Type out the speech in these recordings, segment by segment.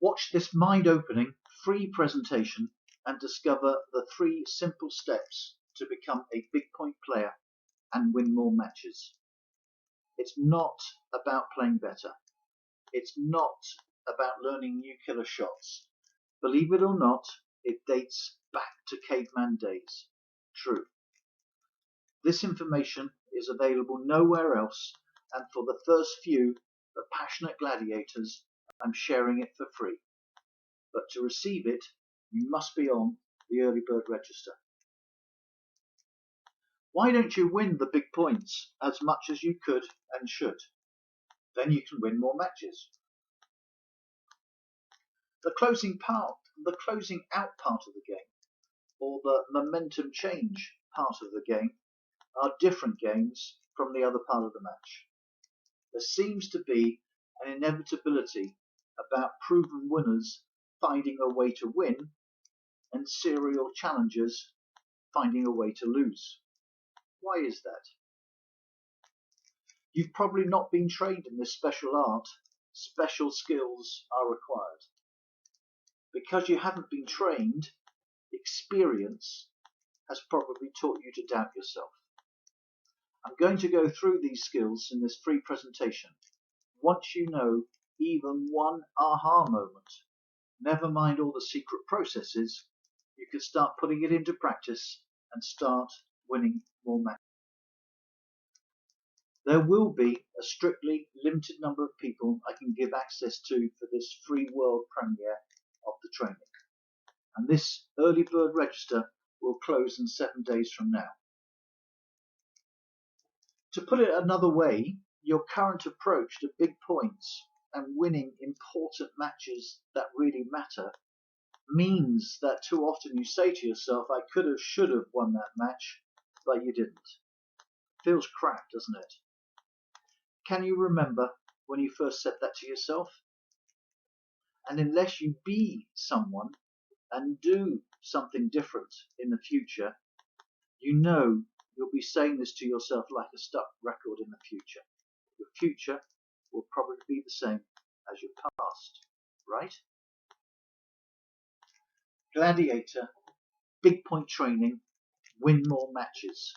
Watch this mind-opening free presentation and discover the 3 simple steps to become a big point player and win more matches. It's not about playing better. It's not about learning new killer shots. Believe it or not, it dates back to caveman days. True. This information is available nowhere else, and for the first few, the passionate gladiators, I'm sharing it for free. But to receive it, you must be on the early bird register. Why don't you win the big points as much as you could and should? Then you can win more matches. The closing out part of the game, or the momentum change part of the game, are different games from the other part of the match. There seems to be an inevitability about proven winners finding a way to win and serial challengers finding a way to lose. Why is that? You've probably not been trained in this special art. Special skills are required. Because you haven't been trained, experience has probably taught you to doubt yourself. I'm going to go through these skills in this free presentation. Once you know even one aha moment, never mind all the secret processes, you can start putting it into practice and start winning more matches. There will be a strictly limited number of people I can give access to for this free world premiere of the training. And this early bird register will close in 7 days from now. To put it another way, your current approach to big points and winning important matches that really matter means that too often you say to yourself, I could have, should have won that match, but you didn't. Feels crap, doesn't it? Can you remember when you first said that to yourself? And unless you be someone and do something different in the future, you know you'll be saying this to yourself like a stuck record in the future. Your future will probably be the same as your past, right? Gladiator, big point training, win more matches.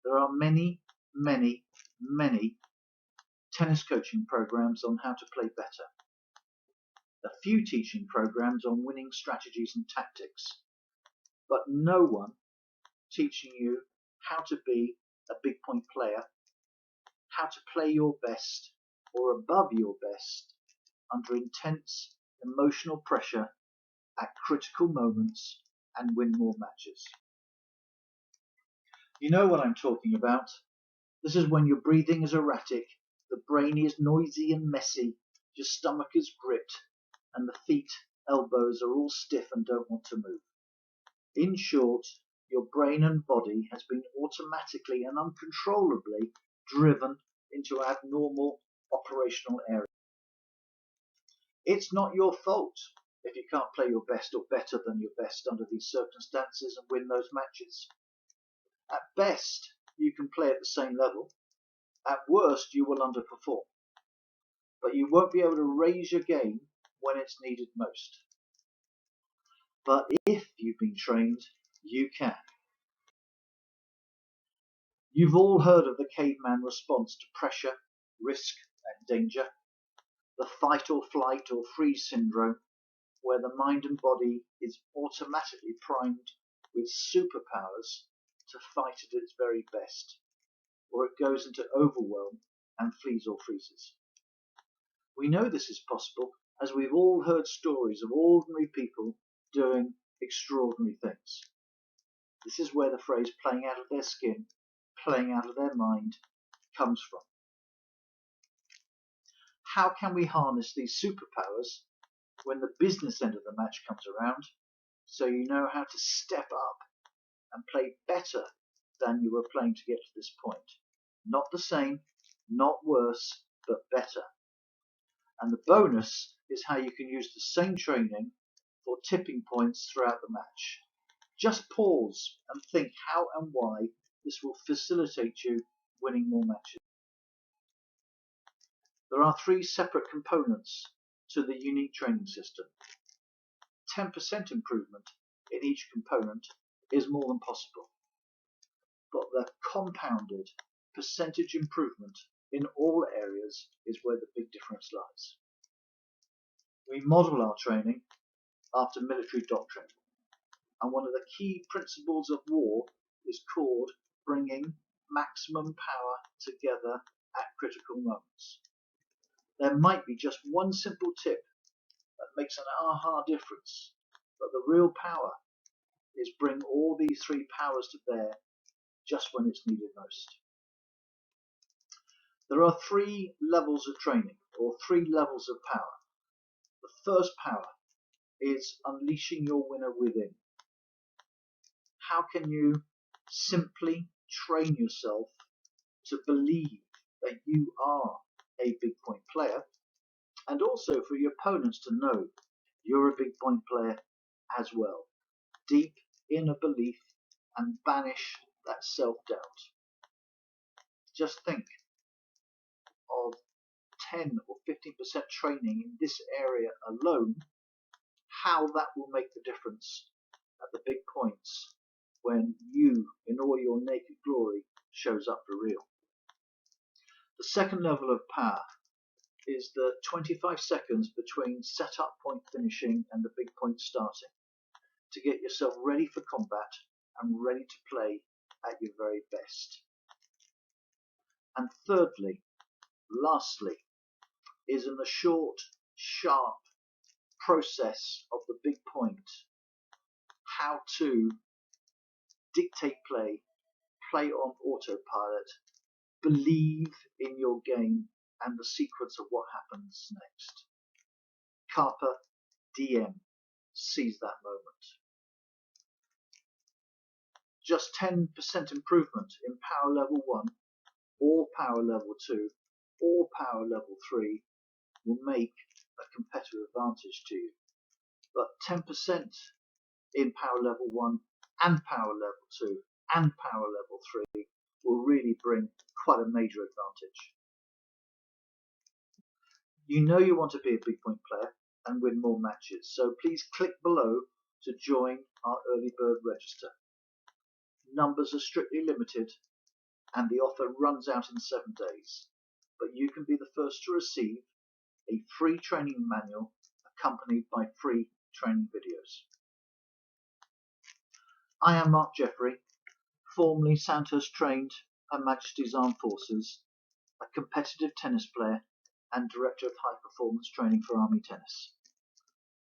There are many, many, many tennis coaching programs on how to play better. A few teaching programs on winning strategies and tactics, but no one teaching you how to be a big point player, how to play your best or above your best under intense emotional pressure at critical moments and win more matches. You know what I'm talking about. This is when your breathing is erratic, the brain is noisy and messy, your stomach is gripped, and the feet, elbows are all stiff and don't want to move. In short, your brain and body has been automatically and uncontrollably driven into abnormal operational areas. It's not your fault if you can't play your best or better than your best under these circumstances and win those matches. At best, you can play at the same level. At worst, you will underperform. But you won't be able to raise your game when it's needed most. But if you've been trained, you can. You've all heard of the caveman response to pressure, risk, and danger. The fight or flight or freeze syndrome, where the mind and body is automatically primed with superpowers to fight at its very best, or it goes into overwhelm and flees or freezes. We know this is possible as we've all heard stories of ordinary people doing extraordinary things. This is where the phrase playing out of their skin, playing out of their mind comes from. How can we harness these superpowers when the business end of the match comes around, so you know how to step up and play better than you were playing to get to this point? Not the same, not worse, but better. And the bonus is how you can use the same training for tipping points throughout the match. Just pause and think how and why this will facilitate you winning more matches. There are 3 separate components to the unique training system. 10% improvement in each component is more than possible, but the compounded percentage improvement in all areas is where the big difference lies. We model our training after military doctrine, and one of the key principles of war is called bringing maximum power together at critical moments. There might be just one simple tip that makes an aha difference, but the real power is bring all these three powers to bear just when it's needed most. There are three levels of training, or three levels of power. The first power is unleashing your winner within. How can you simply train yourself to believe that you are a big point player, and also for your opponents to know you're a big point player as well? Deep inner belief, and banish that self-doubt. Just think of 10 or 15% training in this area alone, how that will make the difference at the big points when you, in all your naked glory, shows up for real. The second level of power is the 25 seconds between set-up point finishing and the big point starting, to get yourself ready for combat and ready to play at your very best. And thirdly, lastly, is in the short, sharp process of the big point, how to dictate play, play on autopilot, believe in your game and the sequence of what happens next. Carpe diem, seize that moment. Just 10% improvement in power level 1, or power level 2, or power level 3 will make a competitive advantage to you. But 10% in power level 1 and power level 2 and power level 3 will really bring quite a major advantage. You know you want to be a big point player and win more matches, so please click below to join our early bird register. Numbers are strictly limited and the offer runs out in 7 days, but you can be the first to receive a free training manual accompanied by free training videos. I am Mark Jeffrey, formerly Sandhurst trained Her Majesty's Armed Forces, a competitive tennis player and Director of High Performance Training for Army Tennis.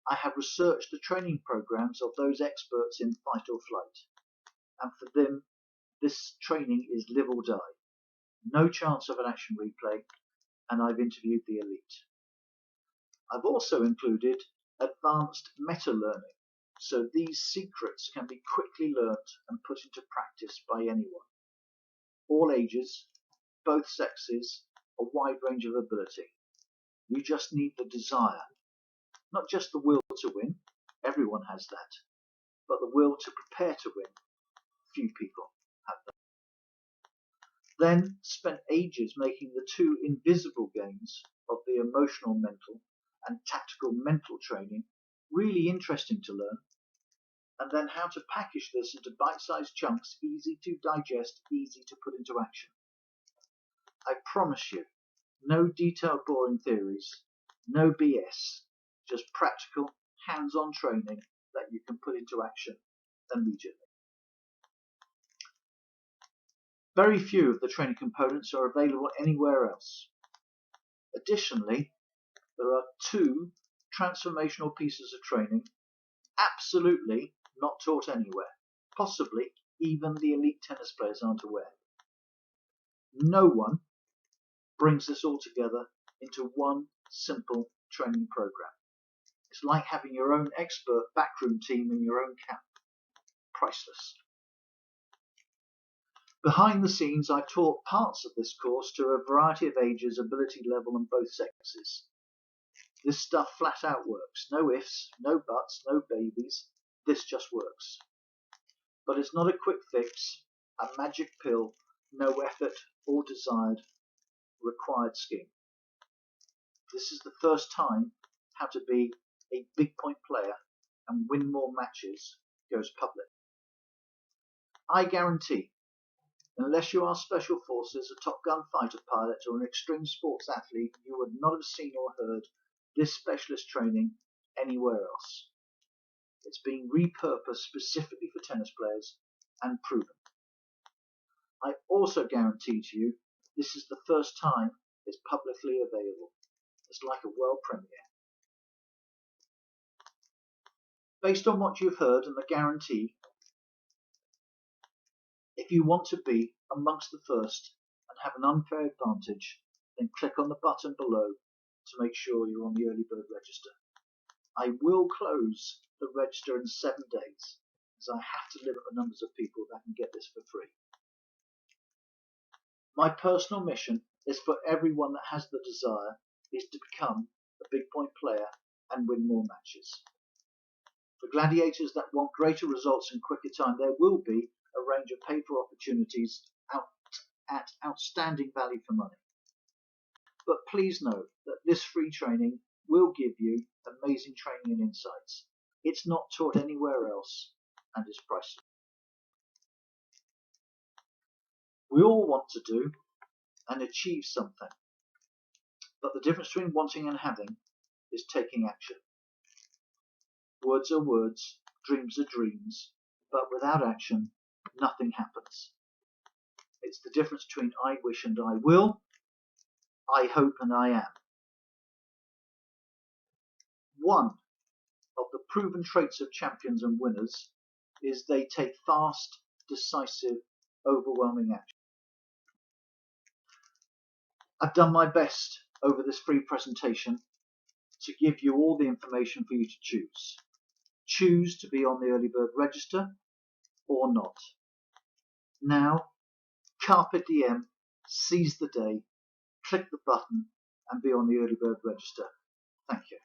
I have researched the training programs of those experts in fight or flight, and for them this training is live or die. No chance of an action replay, and I've interviewed the elite. I've also included advanced meta-learning, so these secrets can be quickly learnt and put into practice by anyone. All ages, both sexes, a wide range of ability. You just need the desire, not just the will to win, everyone has that, but the will to prepare to win, few people have that. Then spent ages making the two invisible games of the emotional mental and tactical mental training really interesting to learn, and then how to package this into bite-sized chunks, easy to digest, easy to put into action. I promise you, no detailed boring theories, no BS, just practical, hands-on training that you can put into action immediately. Very few of the training components are available anywhere else. Additionally, there are 2 transformational pieces of training absolutely not taught anywhere. Possibly even the elite tennis players aren't aware. No one brings this all together into one simple training program. It's like having your own expert backroom team in your own camp. Priceless. Behind the scenes, I've taught parts of this course to a variety of ages, ability level, and both sexes. This stuff flat out works. No ifs, no buts, no babies. This just works. But it's not a quick fix, a magic pill, no effort or desired required scheme. This is the first time how to be a big point player and win more matches goes public. I guarantee, unless you are Special Forces, a Top Gun fighter pilot, or an extreme sports athlete, you would not have seen or heard this specialist training anywhere else. It's been repurposed specifically for tennis players and proven. I also guarantee to you this is the first time it's publicly available. It's like a world premiere. Based on what you've heard and the guarantee, if you want to be amongst the first and have an unfair advantage, then click on the button below to make sure you're on the early bird register. I will close the register in 7 days, as I have to limit the numbers of people that can get this for free. My personal mission is for everyone that has the desire is to become a big point player and win more matches. For gladiators that want greater results in quicker time, there will be a range of paid-for opportunities at outstanding value for money. But please know that this free training will give you amazing training and insights. It's not taught anywhere else and is priceless. We all want to do and achieve something, but the difference between wanting and having is taking action. Words are words, dreams are dreams, but without action, nothing happens. It's the difference between I wish and I will, I hope and I am. One of the proven traits of champions and winners is they take fast, decisive, overwhelming action. I've done my best over this free presentation to give you all the information for you to choose. Choose to be on the early bird register or not. Now, carpe diem, seize the day, click the button and be on the early bird register. Thank you.